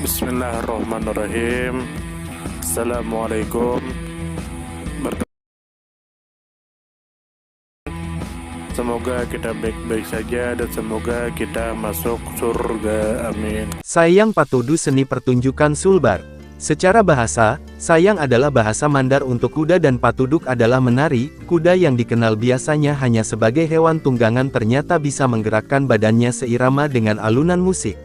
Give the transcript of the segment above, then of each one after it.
Bismillahirrahmanirrahim. Assalamualaikum. Semoga kita baik-baik saja dan semoga kita masuk surga. Amin. Sayang Patudu seni pertunjukan sulbar. Secara bahasa, sayang adalah bahasa Mandar untuk kuda dan patuduk adalah menari. Kuda yang dikenal biasanya hanya sebagai hewan tunggangan ternyata bisa menggerakkan badannya seirama dengan alunan musik.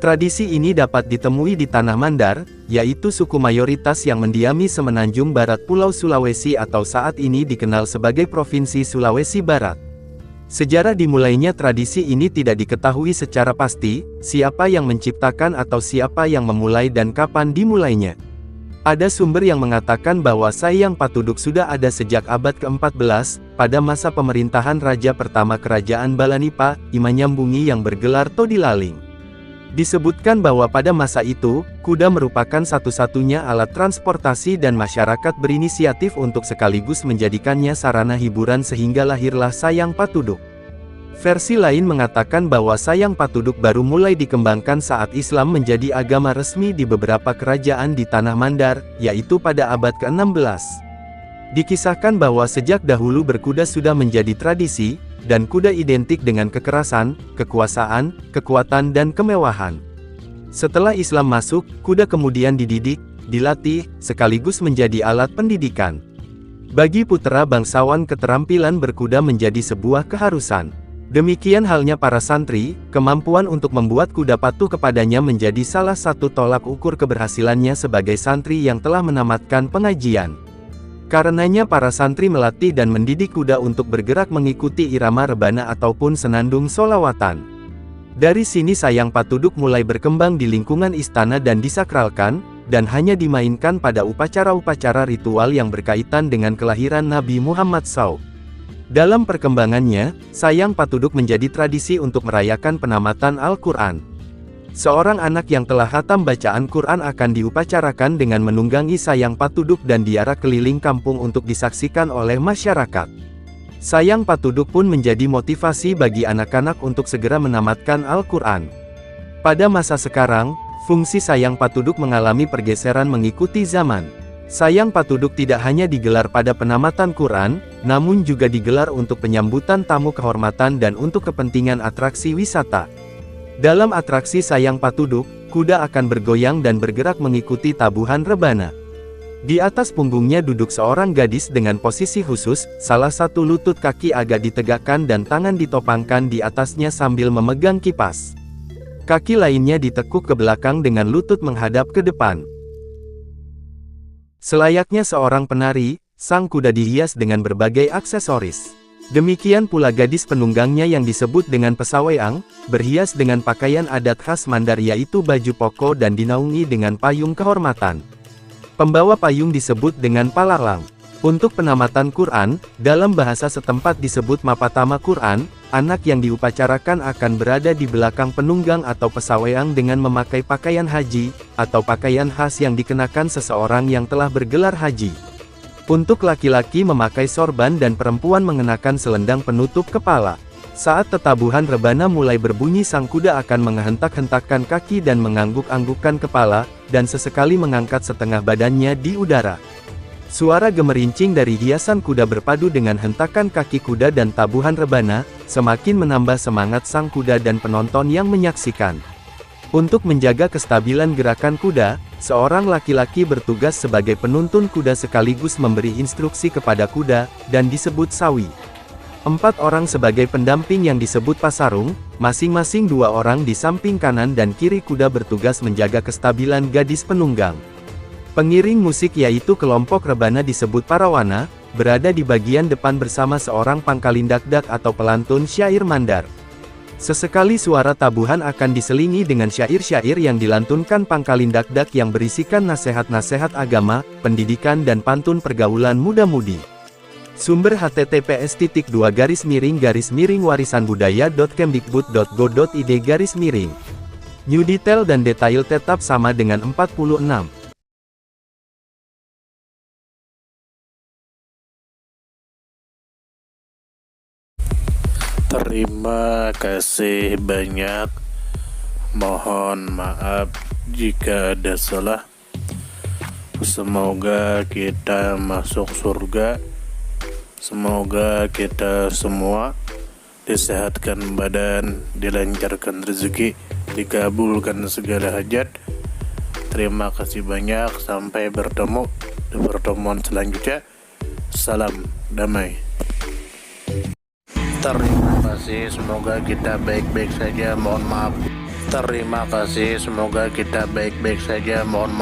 Tradisi ini dapat ditemui di tanah Mandar, yaitu suku mayoritas yang mendiami semenanjung barat Pulau Sulawesi atau saat ini dikenal sebagai Provinsi Sulawesi Barat. Sejarah dimulainya tradisi ini tidak diketahui secara pasti, siapa yang menciptakan atau siapa yang memulai dan kapan dimulainya. Ada sumber yang mengatakan bahwa sayang patuduk sudah ada sejak abad ke-14, pada masa pemerintahan Raja pertama Kerajaan Balanipa, Imanyambungi yang bergelar Todilaling. Disebutkan bahwa pada masa itu, kuda merupakan satu-satunya alat transportasi dan masyarakat berinisiatif untuk sekaligus menjadikannya sarana hiburan sehingga lahirlah sayang patuduk. Versi lain mengatakan bahwa sayang patuduk baru mulai dikembangkan saat Islam menjadi agama resmi di beberapa kerajaan di tanah Mandar, yaitu pada abad ke-16. Dikisahkan bahwa sejak dahulu berkuda sudah menjadi tradisi, dan kuda identik dengan kekerasan, kekuasaan, kekuatan dan kemewahan. Setelah Islam masuk, kuda kemudian dididik, dilatih, sekaligus menjadi alat pendidikan. Bagi putra bangsawan keterampilan berkuda menjadi sebuah keharusan. Demikian halnya para santri, kemampuan untuk membuat kuda patuh kepadanya menjadi salah satu tolak ukur keberhasilannya sebagai santri yang telah menamatkan pengajian. Karenanya para santri melatih dan mendidik kuda untuk bergerak mengikuti irama rebana ataupun senandung solawatan. Dari sini sayang patuduk mulai berkembang di lingkungan istana dan disakralkan, dan hanya dimainkan pada upacara-upacara ritual yang berkaitan dengan kelahiran Nabi Muhammad SAW. Dalam perkembangannya, sayang patuduk menjadi tradisi untuk merayakan penamatan Al-Quran. Seorang anak yang telah khatam bacaan Quran akan diupacarakan dengan menunggangi sayang patuduk dan diarak keliling kampung untuk disaksikan oleh masyarakat. Sayang patuduk pun menjadi motivasi bagi anak-anak untuk segera menamatkan Al-Quran. Pada masa sekarang, fungsi sayang patuduk mengalami pergeseran mengikuti zaman. Sayang patuduk tidak hanya digelar pada penamatan Quran, namun juga digelar untuk penyambutan tamu kehormatan dan untuk kepentingan atraksi wisata. Dalam atraksi sayang patuduk, kuda akan bergoyang dan bergerak mengikuti tabuhan rebana. Di atas punggungnya duduk seorang gadis dengan posisi khusus, salah satu lutut kaki agak ditegakkan dan tangan ditopangkan di atasnya sambil memegang kipas. Kaki lainnya ditekuk ke belakang dengan lutut menghadap ke depan. Selayaknya seorang penari, sang kuda dihias dengan berbagai aksesoris. Demikian pula gadis penunggangnya yang disebut dengan pesaweang, berhias dengan pakaian adat khas Mandar yaitu baju poko dan dinaungi dengan payung kehormatan. Pembawa payung disebut dengan palalang. Untuk penamatan Quran, dalam bahasa setempat disebut mapatama Quran, anak yang diupacarakan akan berada di belakang penunggang atau pesaweang dengan memakai pakaian haji, atau pakaian khas yang dikenakan seseorang yang telah bergelar haji. Untuk laki-laki memakai sorban dan perempuan mengenakan selendang penutup kepala. Saat tetabuhan rebana mulai berbunyi sang kuda akan menghentak-hentakkan kaki dan mengangguk-anggukkan kepala, dan sesekali mengangkat setengah badannya di udara. Suara gemerincing dari hiasan kuda berpadu dengan hentakan kaki kuda dan tabuhan rebana, semakin menambah semangat sang kuda dan penonton yang menyaksikan. Untuk menjaga kestabilan gerakan kuda, seorang laki-laki bertugas sebagai penuntun kuda sekaligus memberi instruksi kepada kuda, dan disebut sawi. 4 orang sebagai pendamping yang disebut pasarung, masing-masing 2 orang di samping kanan dan kiri kuda bertugas menjaga kestabilan gadis penunggang. Pengiring musik yaitu kelompok rebana disebut parawana, berada di bagian depan bersama seorang pangkalindakdak atau pelantun syair Mandar. Sesekali suara tabuhan akan diselingi dengan syair-syair yang dilantunkan pangkalindakdak yang berisikan nasihat-nasihat agama, pendidikan dan pantun pergaulan muda-mudi. Sumber https://warisanbudaya.kemdikbud.go.id/. New detail dan detail tetap sama dengan 46. Terima kasih banyak. Mohon maaf Jika ada salah, semoga kita masuk surga. Semoga kita semua disehatkan badan, dilancarkan rezeki, dikabulkan segala hajat. Terima kasih banyak, sampai bertemu di pertemuan selanjutnya. Salam damai. Terima kasih, semoga kita baik-baik saja. Mohon maaf. Terima kasih, semoga kita baik-baik saja. Mohon maaf.